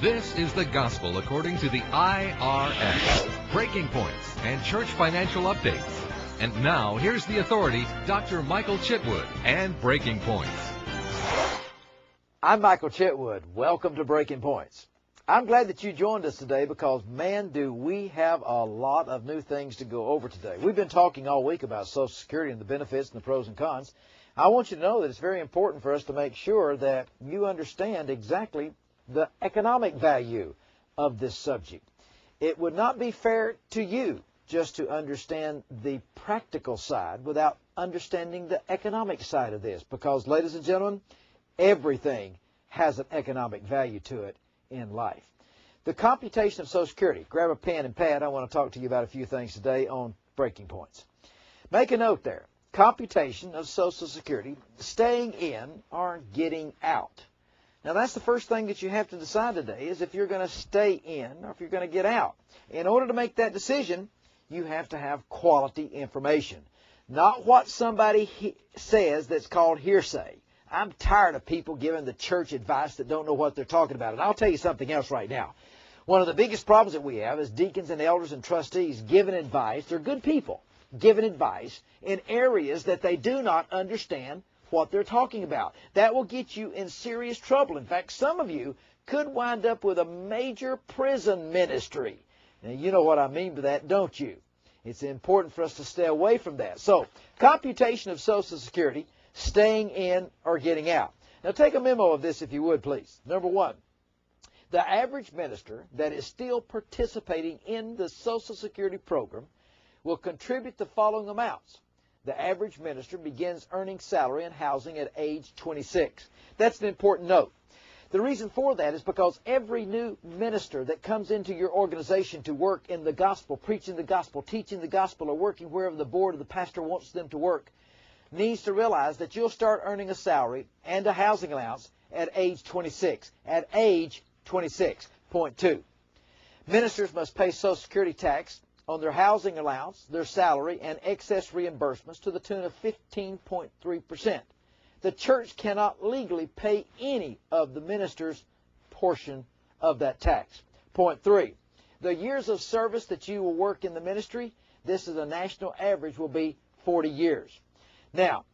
This is the gospel according to the IRS, Breaking Points, and Church Financial Updates. And now, here's the authority, Dr. Michael Chitwood, and Breaking Points. I'm Michael Chitwood. Welcome to Breaking Points. I'm glad that you joined us today because, man, do we have a lot of new things to go over today. We've been talking all week about Social Security and the benefits and the pros and cons. I want you to know that it's very important for us to make sure that you understand exactly the economic value of this subject. It would not be fair to you just to understand the practical side without understanding the economic side of this because, ladies and gentlemen, everything has an economic value to it in life. The computation of Social Security. Grab a pen and pad. I want to talk to you about a few things today on Breaking Points. Make a note there. Computation of Social Security, staying in or getting out. Now, that's the first thing that you have to decide today is if you're going to stay in or if you're going to get out. In order to make that decision, you have to have quality information, not what somebody says that's called hearsay. I'm tired of people giving the church advice that don't know what they're talking about. And I'll tell you something else right now. One of the biggest problems that we have is deacons and elders and trustees giving advice. They're good people giving advice in areas that they do not understand what they're talking about. That will get you in serious trouble. In fact, some of you could wind up with a major prison ministry. Now, you know what I mean by that, don't you? It's important for us to stay away from that. So, computation of Social Security, staying in or getting out. Now, take a memo of this if you would, please. Number one, the average minister that is still participating in the Social Security program will contribute the following amounts. The average minister begins earning salary and housing at age 26. That's an important note. The reason for that is because every new minister that comes into your organization to work in the gospel, preaching the gospel, teaching the gospel, or working wherever the board or the pastor wants them to work, needs to realize that you'll start earning a salary and a housing allowance at age 26. At age 26. Point 2. Ministers must pay Social Security tax on their housing allowance, their salary, and excess reimbursements to the tune of 15.3%. The church cannot legally pay any of the minister's portion of that tax. Point 3, the years of service that you will work in the ministry, this is a national average, will be 40 years. Now,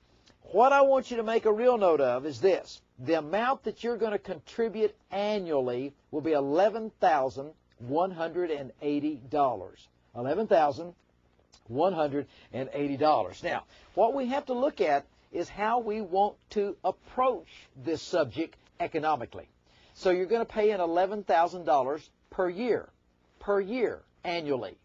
what I want you to make a real note of is this. The amount that you're going to contribute annually will be $11,180. $11,180. Now, what we have to look at is how we want to approach this subject economically. So you're going to pay in $11,000 per year, annually.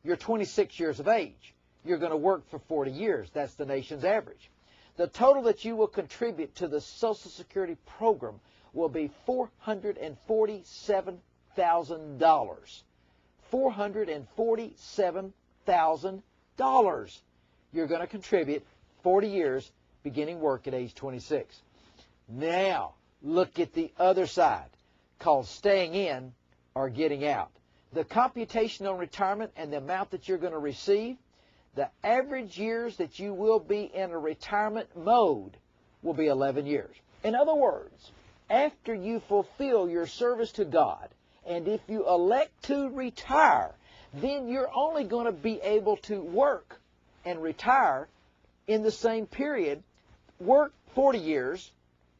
You're 26 years of age. You're going to work for 40 years. That's the nation's average. The total that you will contribute to the Social Security program will be $447,000. $447,000 you're going to contribute 40 years beginning work at age 26. Now, look at the other side called staying in or getting out. The computation on retirement and the amount that you're going to receive, the average years that you will be in a retirement mode will be 11 years. In other words, after you fulfill your service to God, and if you elect to retire, then you're only going to be able to work and retire in the same period, work 40 years,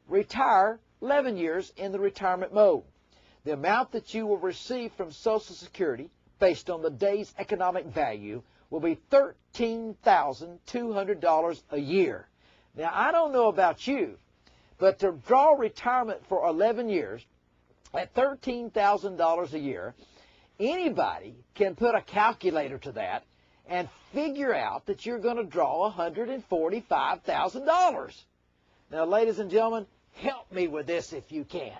retire 11 years in the retirement mode. The amount that you will receive from Social Security, based on the day's economic value, will be $13,200 a year. Now, I don't know about you, but to draw retirement for 11 years at $13,000 a year, anybody can put a calculator to that and figure out that you're going to draw $145,000. Now, ladies and gentlemen, help me with this if you can.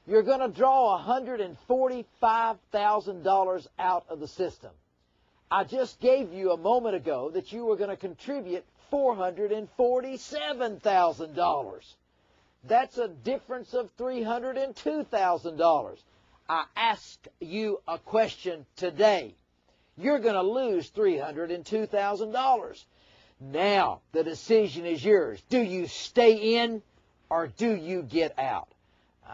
You're going to draw $145,000 out of the system. I just gave you a moment ago that you were going to contribute $447,000. That's a difference of $302,000. I ask you a question today. You're going to lose $302,000. Now, the decision is yours. Do you stay in or do you get out?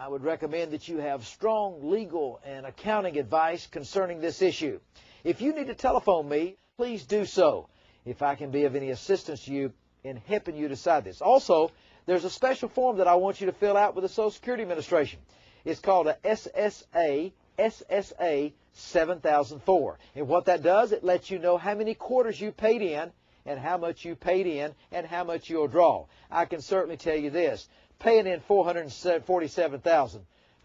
I would recommend that you have strong legal and accounting advice concerning this issue. If you need to telephone me, please do so if I can be of any assistance to you in helping you decide this. Also, there's a special form that I want you to fill out with the Social Security Administration. It's called a SSA 7004. And what that does, it lets you know how many quarters you paid in and how much you paid in and how much you'll draw. I can certainly tell you this. Paying in $447,000,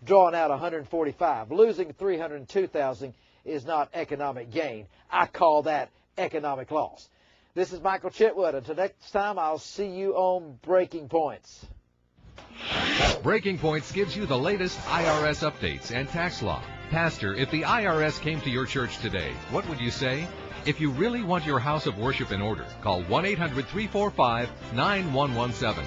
drawing out $145,000, losing $302,000 is not economic gain. I call that economic loss. This is Michael Chitwood. Until next time, I'll see you on Breaking Points. Breaking Points gives you the latest IRS updates and tax law. Pastor, if the IRS came to your church today, what would you say? If you really want your house of worship in order, call 1-800-345-9117.